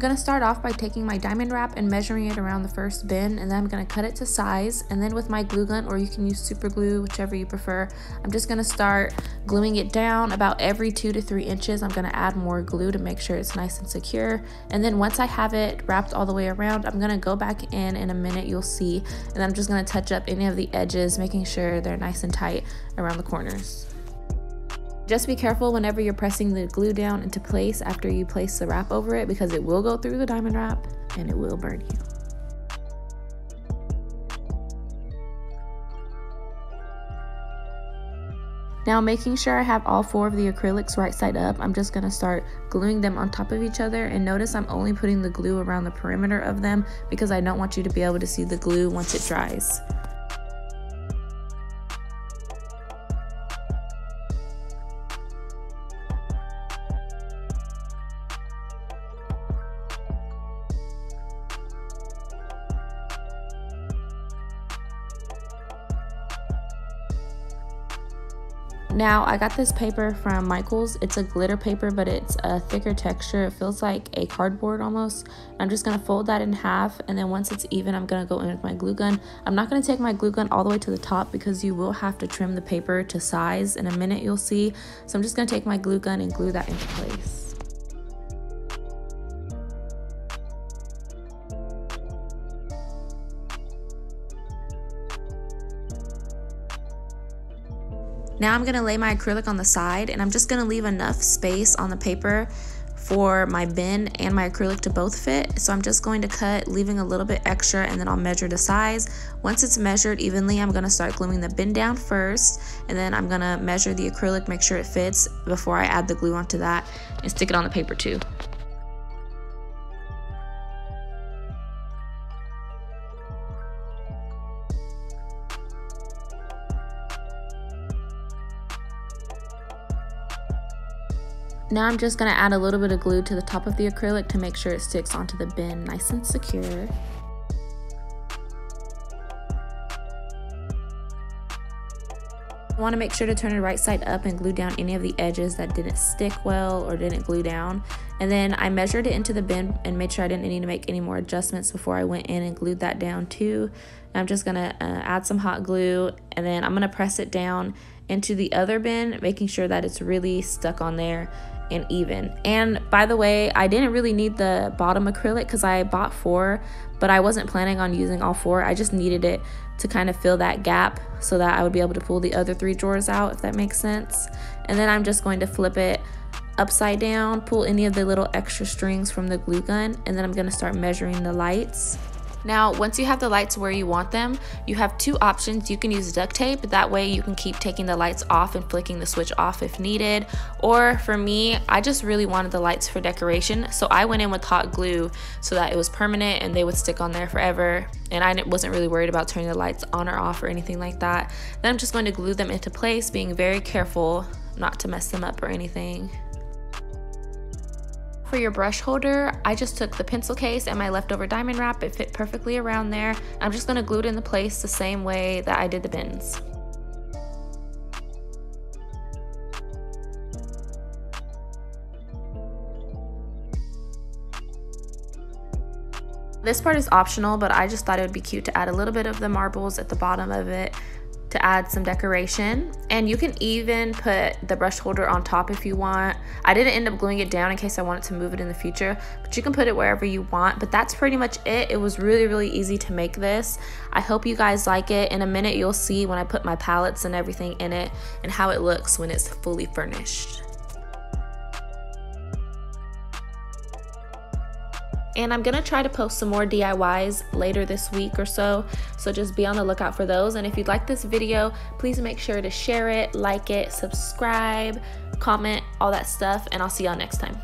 gonna start off by taking my diamond wrap and measuring it around the first bin, and then I'm gonna cut it to size. And then with my glue gun, or you can use super glue, whichever you prefer, I'm just gonna start gluing it down about every 2 to 3 inches. I'm gonna add more glue to make sure it's nice and secure. And then once I have it wrapped all the way around, I'm gonna go back in a minute, you'll see, and I'm just gonna touch up any of the edges, making sure they're nice and tight around the corners. Just be careful whenever you're pressing the glue down into place after you place the wrap over it, because it will go through the diamond wrap and it will burn you. Now, making sure I have all 4 of the acrylics right side up, I'm just gonna start gluing them on top of each other. And notice I'm only putting the glue around the perimeter of them because I don't want you to be able to see the glue once it dries. Now, I got this paper from Michael's. It's a glitter paper, but it's a thicker texture. It feels like a cardboard almost. I'm just gonna fold that in half, and then once it's even, I'm gonna go in with my glue gun. I'm not gonna take my glue gun all the way to the top because you will have to trim the paper to size in a minute, you'll see. So I'm just gonna take my glue gun and glue that into place. Now I'm gonna lay my acrylic on the side, and I'm just gonna leave enough space on the paper for my bin and my acrylic to both fit. So I'm just going to cut, leaving a little bit extra, and then I'll measure the size. Once it's measured evenly, I'm gonna start gluing the bin down first, and then I'm gonna measure the acrylic, make sure it fits before I add the glue onto that, and stick it on the paper too. Now I'm just gonna add a little bit of glue to the top of the acrylic to make sure it sticks onto the bin nice and secure. I want to make sure to turn it right side up and glue down any of the edges that didn't stick well or didn't glue down. And then I measured it into the bin and made sure I didn't need to make any more adjustments before I went in and glued that down too. And I'm just gonna add some hot glue, and then I'm gonna press it down into the other bin, making sure that it's really stuck on there and even. And by the way, I didn't really need the bottom acrylic because I bought 4, but I wasn't planning on using all 4. I just needed it to kind of fill that gap so that I would be able to pull the other 3 drawers out, if that makes sense. And then I'm just going to flip it upside down, pull any of the little extra strings from the glue gun, and then I'm going to start measuring the lights. Now, once you have the lights where you want them, you have 2 options. You can use duct tape. That way you can keep taking the lights off and flicking the switch off if needed. Or for me, I just really wanted the lights for decoration, so I went in with hot glue so that it was permanent and they would stick on there forever. And I wasn't really worried about turning the lights on or off or anything like that. Then I'm just going to glue them into place, being very careful not to mess them up or anything. For your brush holder, I just took the pencil case and my leftover diamond wrap. It fit perfectly around there. I'm just gonna glue it into place the same way that I did the bins. This part is optional, but I just thought it would be cute to add a little bit of the marbles at the bottom of it to add some decoration. And you can even put the brush holder on top if you want. I didn't end up gluing it down in case I wanted to move it in the future, but you can put it wherever you want. But that's pretty much it. It was really easy to make this. I hope you guys like it. In a minute you'll see when I put my palettes and everything in it and how it looks when it's fully furnished. And I'm gonna try to post some more DIYs later this week or so just be on the lookout for those. And if you like this video, please make sure to share it, like it, subscribe, comment, all that stuff, and I'll see y'all next time.